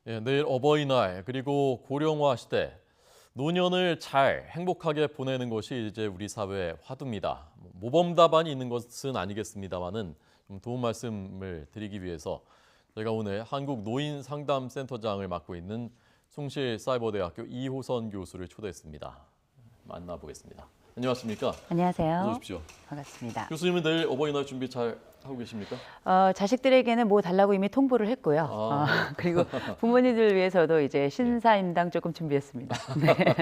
예, 내일 어버이날 그리고 고령화 시대 노년을 잘 행복하게 보내는 것이 이제 우리 사회의 화두입니다. 모범 답안이 있는 것은 아니겠습니다만은 좀 도움 말씀을 드리기 위해서 저희가 오늘 한국 노인 상담센터장을 맡고 있는 숭실사이버대학교 이호선 교수를 초대했습니다. 만나보겠습니다. 안녕하십니까? 안녕하세요. 어서 오십시오. 반갑습니다. 교수님은 내일 어버이날 준비 잘 하고 계십니까? 자식들에게는 뭐 달라고 이미 통보를 했고요. 그리고 부모님들 위해서도 이제 신사임당 조금 준비했습니다. 네.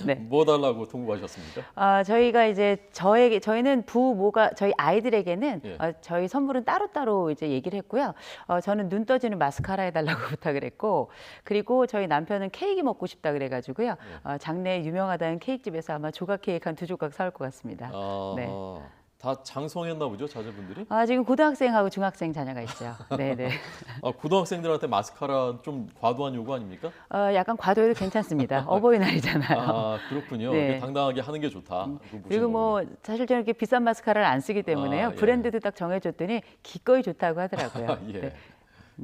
네. 뭐 달라고 통보하셨습니까? 저희가 이제 저희는 부모가 저희 아이들에게는 예. 저희 선물은 따로따로 이제 얘기를 했고요. 저는 눈 떠지는 마스카라 해달라고 부탁을 했고, 그리고 저희 남편은 케이크 먹고 싶다 그래가지고요. 장래에 유명하다는 케이크 집에서 아마 조각 케이크 한 2조각 사올 것 같습니다. 네. 다 장성했나 보죠, 자제분들이? 지금 고등학생하고 중학생 자녀가 있죠. 네네. 고등학생들한테 마스카라 좀 과도한 요구 아닙니까? 약간 과도해도 괜찮습니다. 어버이날이잖아요. 그렇군요. 네. 당당하게 하는 게 좋다. 그리고 뭐 사실 저는 이렇게 비싼 마스카라를 안 쓰기 때문에요. 예. 브랜드도 딱 정해줬더니 기꺼이 좋다고 하더라고요. 예. 네.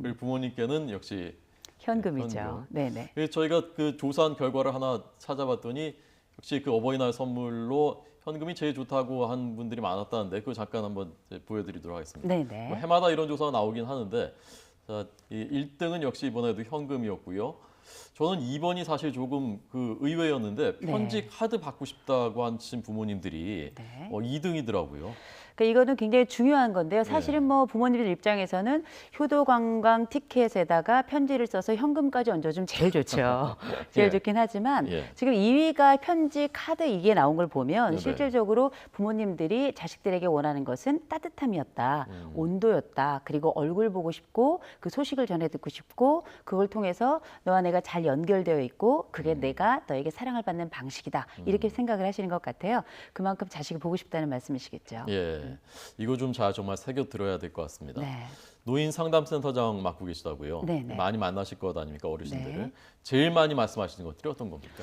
그리고 부모님께는 역시 현금이죠. 현금. 네네. 저희가 그 조사한 결과를 하나 찾아봤더니 역시 그 어버이날 선물로 현금이 제일 좋다고 한 분들이 많았다는데 그거 잠깐 한번 보여드리도록 하겠습니다. 네네. 뭐 해마다 이런 조사가 나오긴 하는데 자, 이 1등은 역시 이번에도 현금이었고요. 저는 2번이 사실 조금 그 의외였는데 편지 네. 카드 받고 싶다고 하신 부모님들이 네. 2등이더라고요. 그러니까 이거는 굉장히 중요한 건데요. 사실은 뭐 부모님들 입장에서는 효도 관광 티켓에다가 편지를 써서 현금까지 얹어주면 제일 좋죠. 제일 예. 좋긴 하지만 예. 지금 2위가 편지, 카드 이게 나온 걸 보면 네네. 실질적으로 부모님들이 자식들에게 원하는 것은 따뜻함이었다, 온도였다, 그리고 얼굴 보고 싶고 그 소식을 전해 듣고 싶고 그걸 통해서 너와 내가 잘 연결되어 있고 그게 내가 너에게 사랑을 받는 방식이다. 이렇게 생각을 하시는 것 같아요. 그만큼 자식이 보고 싶다는 말씀이시겠죠. 예. 이거 좀 잘 정말 새겨 들어야 될 것 같습니다. 네. 노인 상담센터장 맡고 계시다고요. 네네. 많이 만나실 것 아닙니까, 어르신들을. 네. 제일 많이 말씀하시는 것들이 어떤 겁니까?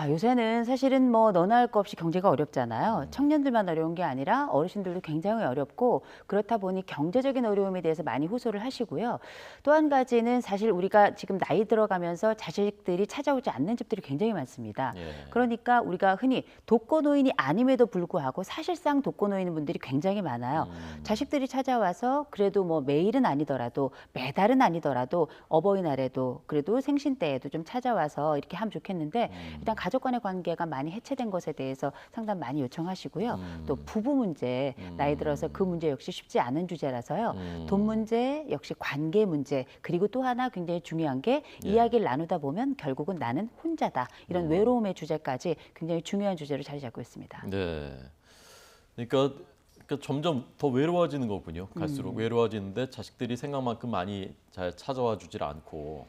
요새는 사실은 뭐 너나 할 거 없이 경제가 어렵잖아요. 청년들만 어려운 게 아니라 어르신들도 굉장히 어렵고 그렇다 보니 경제적인 어려움에 대해서 많이 호소를 하시고요. 또 한 가지는 사실 우리가 지금 나이 들어가면서 자식들이 찾아오지 않는 집들이 굉장히 많습니다. 예. 그러니까 우리가 흔히 독거노인이 아님에도 불구하고 사실상 독거노인 분들이 굉장히 많아요. 자식들이 찾아와서 그래도 뭐 매일은 아니더라도 매달은 아니더라도 어버이날에도 그래도 생신 때에도 좀 찾아와서 이렇게 하면 좋겠는데 일단 가족 간의 관계가 많이 해체된 것에 대해서 상담 많이 요청하시고요. 또 부부 문제 나이 들어서 그 문제 역시 쉽지 않은 주제라서요. 돈 문제 역시 관계 문제 그리고 또 하나 굉장히 중요한 게 이야기를 나누다 보면 결국은 나는 혼자다 이런 외로움의 주제까지 굉장히 중요한 주제로 자리 잡고 있습니다. 네. 그러니까 점점 더 외로워지는 거군요. 갈수록 외로워지는데 자식들이 생각만큼 많이 잘 찾아와 주질 않고.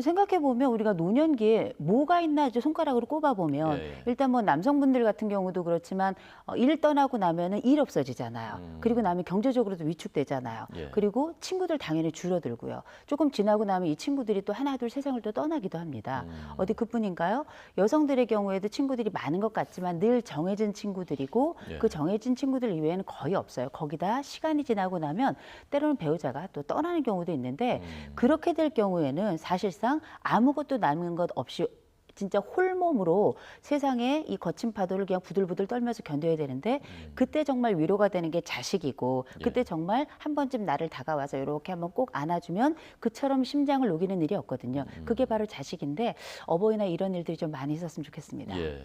생각해 보면 우리가 노년기에 뭐가 있나 이제 손가락으로 꼽아 보면 예. 일단 뭐 남성분들 같은 경우도 그렇지만 일 떠나고 나면은 일 없어지잖아요. 그리고 나면 경제적으로도 위축되잖아요. 예. 그리고 친구들 당연히 줄어들고요. 조금 지나고 나면 이 친구들이 또 하나 둘 세상을 또 떠나기도 합니다. 어디 그뿐인가요? 여성들의 경우에도 친구들이 많은 것 같지만 늘 정해진 친구들이고 예. 그 정해진 친구들 이외에는 거의 없어요. 거기다 시간이 지나고 나면 때로는 배우자가 또 떠나는 경우도 있는데 그렇게 될 경우에는 사실상 아무것도 남은 것 없이 진짜 홀몸으로 세상에 이 거친 파도를 그냥 부들부들 떨면서 견뎌야 되는데 그때 정말 위로가 되는 게 자식이고 그때 정말 한 번쯤 나를 다가와서 이렇게 한번 꼭 안아주면 그처럼 심장을 녹이는 일이 없거든요. 그게 바로 자식인데 어버이날 이런 일들이 좀 많이 있었으면 좋겠습니다. 예.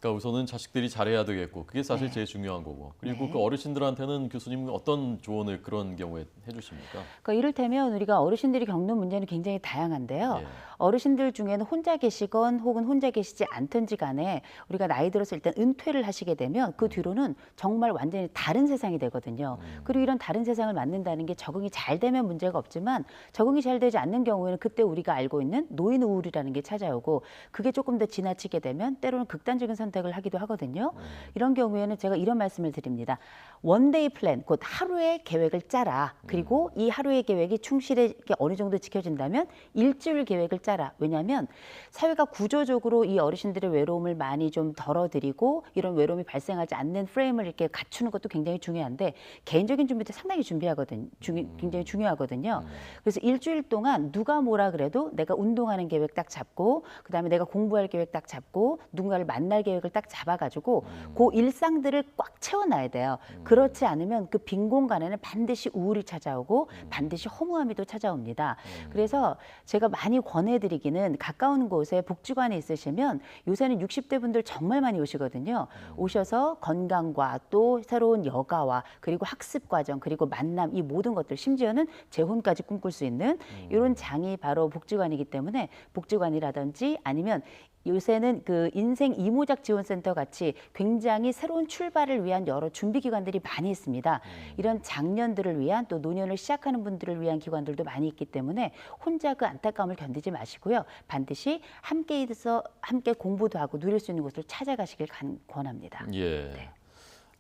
그러니까 우선은 자식들이 잘해야 되겠고 그게 사실 네. 제일 중요한 거고 그리고 네. 그 어르신들한테는 교수님 어떤 조언을 그런 경우에 해주십니까? 그러니까 이를테면 우리가 어르신들이 겪는 문제는 굉장히 다양한데요. 예. 어르신들 중에는 혼자 계시건 혹은 혼자 계시지 않든지 간에 우리가 나이 들어서 일단 은퇴를 하시게 되면 그 뒤로는 정말 완전히 다른 세상이 되거든요. 그리고 이런 다른 세상을 만든다는 게 적응이 잘 되면 문제가 없지만 적응이 잘 되지 않는 경우에는 그때 우리가 알고 있는 노인 우울이라는 게 찾아오고 그게 조금 더 지나치게 되면 때로는 극단적인 선택을 하기도 하거든요. 이런 경우에는 제가 이런 말씀을 드립니다. 원데이 플랜, 곧 하루의 계획을 짜라. 그리고 이 하루의 계획이 충실하게 어느 정도 지켜진다면 일주일 계획을 짜라. 각자라. 왜냐하면 사회가 구조적으로 이 어르신들의 외로움을 많이 좀 덜어드리고 이런 외로움이 발생하지 않는 프레임을 이렇게 갖추는 것도 굉장히 중요한데 개인적인 준비도 상당히 굉장히 중요하거든요. 그래서 일주일 동안 누가 뭐라 그래도 내가 운동하는 계획 딱 잡고 그다음에 내가 공부할 계획 딱 잡고 누군가를 만날 계획을 딱 잡아가지고 그 일상들을 꽉 채워놔야 돼요. 그렇지 않으면 그 빈 공간에는 반드시 우울이 찾아오고 반드시 허무함이 또 찾아옵니다. 그래서 제가 많이 권해드리기는 가까운 곳에 복지관에 있으시면 요새는 60대 분들 정말 많이 오시거든요. 오셔서 건강과 또 새로운 여가와 그리고 학습 과정 그리고 만남 이 모든 것들 심지어는 재혼까지 꿈꿀 수 있는 이런 장이 바로 복지관이기 때문에 복지관이라든지 아니면 요새는 그 인생 이모작 지원센터 같이 굉장히 새로운 출발을 위한 여러 준비 기관들이 많이 있습니다. 이런 장년들을 위한 또 노년을 시작하는 분들을 위한 기관들도 많이 있기 때문에 혼자 그 안타까움을 견디지 마시고요. 반드시 함께 있어 함께 공부도 하고 누릴 수 있는 곳을 찾아가시길 권합니다. 예. 네.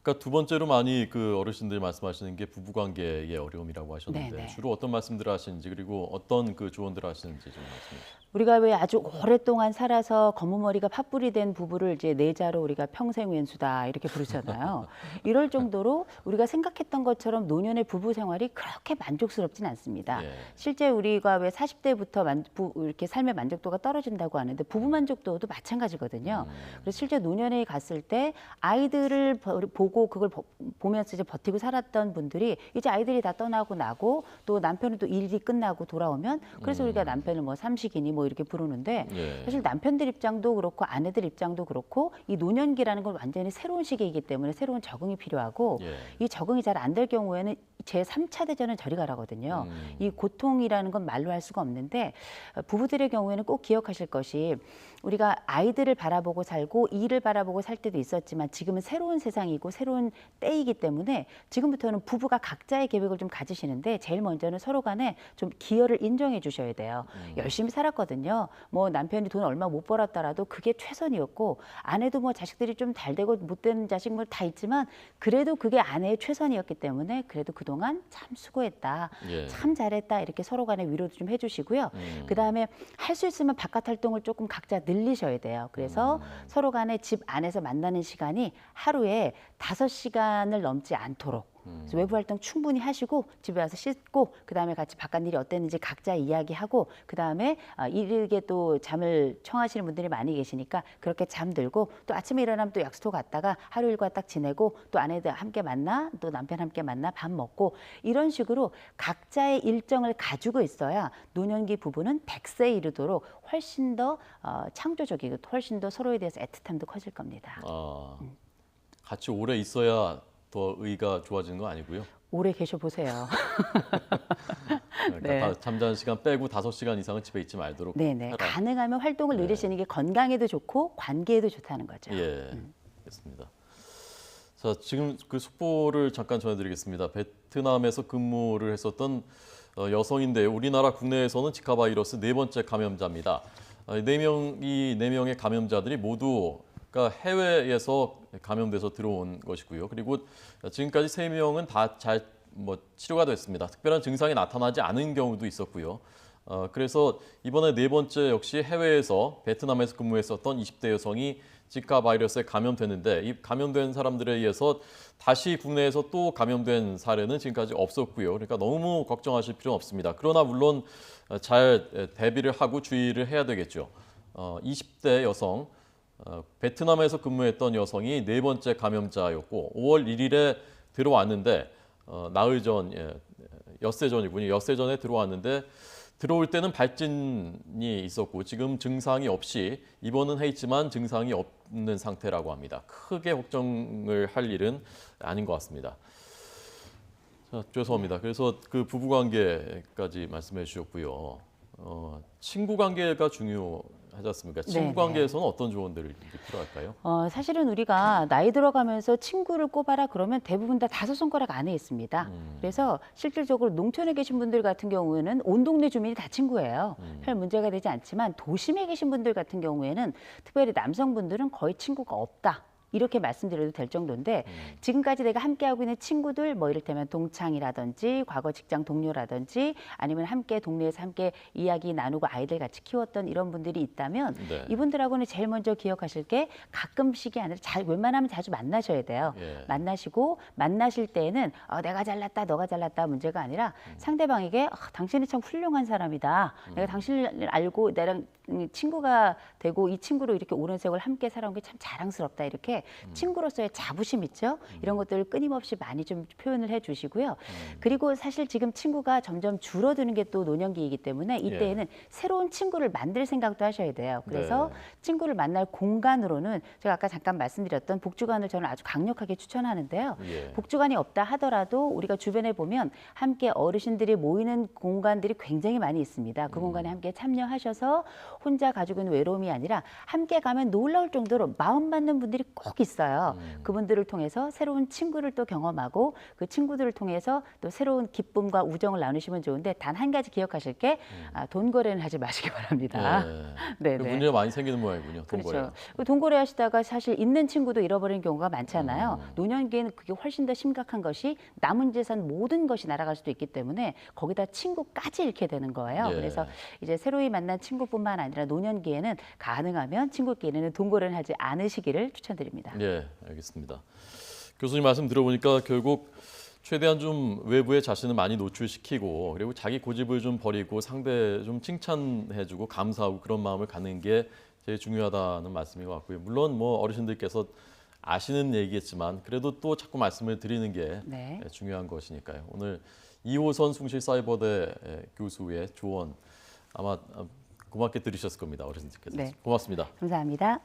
그러니까 두 번째로 많이 그 어르신들이 말씀하시는 게 부부관계의 어려움이라고 하셨는데 네네. 주로 어떤 말씀들을 하시는지 그리고 어떤 그 조언들을 하시는지 좀 말씀해 주시죠. 우리가 왜 아주 오랫동안 살아서 검은 머리가 팥불이 된 부부를 이제 내자로 우리가 평생 왼수다 이렇게 부르잖아요. 이럴 정도로 우리가 생각했던 것처럼 노년의 부부 생활이 그렇게 만족스럽진 않습니다. 예. 실제 우리가 왜 40대부터 이렇게 삶의 만족도가 떨어진다고 하는데 부부 만족도도 마찬가지거든요. 그래서 실제 노년에 갔을 때 아이들을 보고 그걸 보면서 이제 버티고 살았던 분들이 이제 아이들이 다 떠나고 나고 또 남편은 또 일이 끝나고 돌아오면 그래서 우리가 남편을 뭐 삼식이니 뭐 이렇게 부르는데 예. 사실 남편들 입장도 그렇고 아내들 입장도 그렇고 이 노년기라는 건 완전히 새로운 시기이기 때문에 새로운 적응이 필요하고 예. 이 적응이 잘 안 될 경우에는 제3차 대전은 저리 가라거든요. 이 고통이라는 건 말로 할 수가 없는데 부부들의 경우에는 꼭 기억하실 것이 우리가 아이들을 바라보고 살고 일을 바라보고 살 때도 있었지만 지금은 새로운 세상이고 새로운 때이기 때문에 지금부터는 부부가 각자의 계획을 좀 가지시는데 제일 먼저는 서로 간에 좀 기여를 인정해 주셔야 돼요. 열심히 살았거든요. 뭐 남편이 돈 얼마 못 벌었더라도 그게 최선이었고 아내도 뭐 자식들이 좀 잘 되고 못 되는 자식 뭐 다 있지만 그래도 그게 아내의 최선이었기 때문에 그래도 그동안 참 수고했다. 예. 참 잘했다. 이렇게 서로 간에 위로도 좀 해주시고요. 그다음에 할 수 있으면 바깥 활동을 조금 각자 늘리셔야 돼요. 그래서 서로 간에 집 안에서 만나는 시간이 하루에 5시간을 넘지 않도록 그래서 외부 활동 충분히 하시고 집에 와서 씻고 그다음에 같이 바깥 일이 어땠는지 각자 이야기하고 그다음에 이르게 또 잠을 청하시는 분들이 많이 계시니까 그렇게 잠들고 또 아침에 일어나면 또 약속 갔다가 하루 일과 딱 지내고 또 아내들 함께 만나 또 남편 함께 만나 밥 먹고 이런 식으로 각자의 일정을 가지고 있어야 노년기 부부는 100세에 이르도록 훨씬 더 창조적이고 훨씬 더 서로에 대해서 애틋함도 커질 겁니다. 같이 오래 있어야 더 의가 좋아지는 거 아니고요. 오래 계셔 보세요. 그러니까 네. 잠자는 시간 빼고 5시간 이상은 집에 있지 말도록 네네. 해라. 가능하면 활동을 네. 늘리시는 게 건강에도 좋고 관계에도 좋다는 거죠. 예, 알겠습니다. 자, 지금 그 속보를 잠깐 전해드리겠습니다. 베트남에서 근무를 했었던 여성인데 우리나라 국내에서는 지카 바이러스 4번째 감염자입니다. 이 4명의 감염자들이 모두 그러니까 해외에서 감염돼서 들어온 것이고요. 그리고 지금까지 3명은 다 잘 치료가 됐습니다. 특별한 증상이 나타나지 않은 경우도 있었고요. 그래서 이번에 4번째 역시 해외에서 베트남에서 근무했었던 20대 여성이 지카 바이러스에 감염됐는데 이 감염된 사람들에 의해서 다시 국내에서 또 감염된 사례는 지금까지 없었고요. 그러니까 너무 걱정하실 필요는 없습니다. 그러나 물론 잘 대비를 하고 주의를 해야 되겠죠. 20대 여성 베트남에서 근무했던 여성이 4번째 감염자였고 5월 1일에 들어왔는데 나흘 전 엿새 전이군요. 엿새 전에 들어왔는데 들어올 때는 발진이 있었고 지금 증상이 없이 입원은 해 있지만 증상이 없는 상태라고 합니다. 크게 걱정을 할 일은 아닌 것 같습니다. 자, 죄송합니다. 그래서 그 부부관계까지 말씀해 주셨고요. 친구 관계가 중요하지 않습니까? 친구 네네. 관계에서는 어떤 조언들이 필요할까요? 사실은 우리가 나이 들어가면서 친구를 꼽아라 그러면 대부분 다 5손가락 안에 있습니다. 그래서 실질적으로 농촌에 계신 분들 같은 경우에는 온 동네 주민이 다 친구예요. 별 문제가 되지 않지만 도심에 계신 분들 같은 경우에는 특별히 남성분들은 거의 친구가 없다. 이렇게 말씀드려도 될 정도인데 지금까지 내가 함께하고 있는 친구들 뭐 이를테면 동창이라든지 과거 직장 동료라든지 아니면 함께 동네에서 함께 이야기 나누고 아이들 같이 키웠던 이런 분들이 있다면 네. 이분들하고는 제일 먼저 기억하실 게 가끔씩이 아니라 웬만하면 자주 만나셔야 돼요. 예. 만나실 때에는 내가 잘났다 너가 잘났다 문제가 아니라 상대방에게 당신이 참 훌륭한 사람이다. 내가 당신을 알고 나랑 친구가 되고 이 친구로 이렇게 오랜 세월 함께 살아온 게 참 자랑스럽다. 이렇게 친구로서의 자부심 있죠. 이런 것들을 끊임없이 많이 좀 표현을 해주시고요. 그리고 사실 지금 친구가 점점 줄어드는 게 또 노년기이기 때문에 이때에는 새로운 친구를 만들 생각도 하셔야 돼요. 그래서 네. 친구를 만날 공간으로는 제가 아까 잠깐 말씀드렸던 복주관을 저는 아주 강력하게 추천하는데요. 예. 복주관이 없다 하더라도 우리가 주변에 보면 함께 어르신들이 모이는 공간들이 굉장히 많이 있습니다. 그 공간에 함께 참여하셔서 혼자 가지고 있는 외로움이 아니라 함께 가면 놀라울 정도로 마음 맞는 분들이 꼭 있어요. 그분들을 통해서 새로운 친구를 또 경험하고 그 친구들을 통해서 또 새로운 기쁨과 우정을 나누시면 좋은데 단 한 가지 기억하실 게 돈 거래는 하지 마시기 바랍니다. 네. 네네. 문제가 많이 생기는 모양이군요. 돈 거래. 그렇죠. 돈 거래 하시다가 사실 있는 친구도 잃어버리는 경우가 많잖아요. 노년기에는 그게 훨씬 더 심각한 것이 남은 재산 모든 것이 날아갈 수도 있기 때문에 거기다 친구까지 잃게 되는 거예요. 예. 그래서 이제 새로이 만난 친구뿐만 아니라 노년기에는 가능하면 친구끼리는 돈 거래는 하지 않으시기를 추천드립니다. 예, 알겠습니다. 교수님 말씀 들어보니까 결국 최대한 좀 외부에 자신을 많이 노출시키고 그리고 자기 고집을 좀 버리고 상대 좀 칭찬해주고 감사하고 그런 마음을 갖는 게 제일 중요하다는 말씀인 것 같고요. 물론 뭐 어르신들께서 아시는 얘기겠지만 그래도 또 자꾸 말씀을 드리는 게 네. 중요한 것이니까요. 오늘 이호선 숭실사이버대 교수의 조언 아마 고맙게 들으셨을 겁니다. 어르신들께서. 네. 고맙습니다. 감사합니다.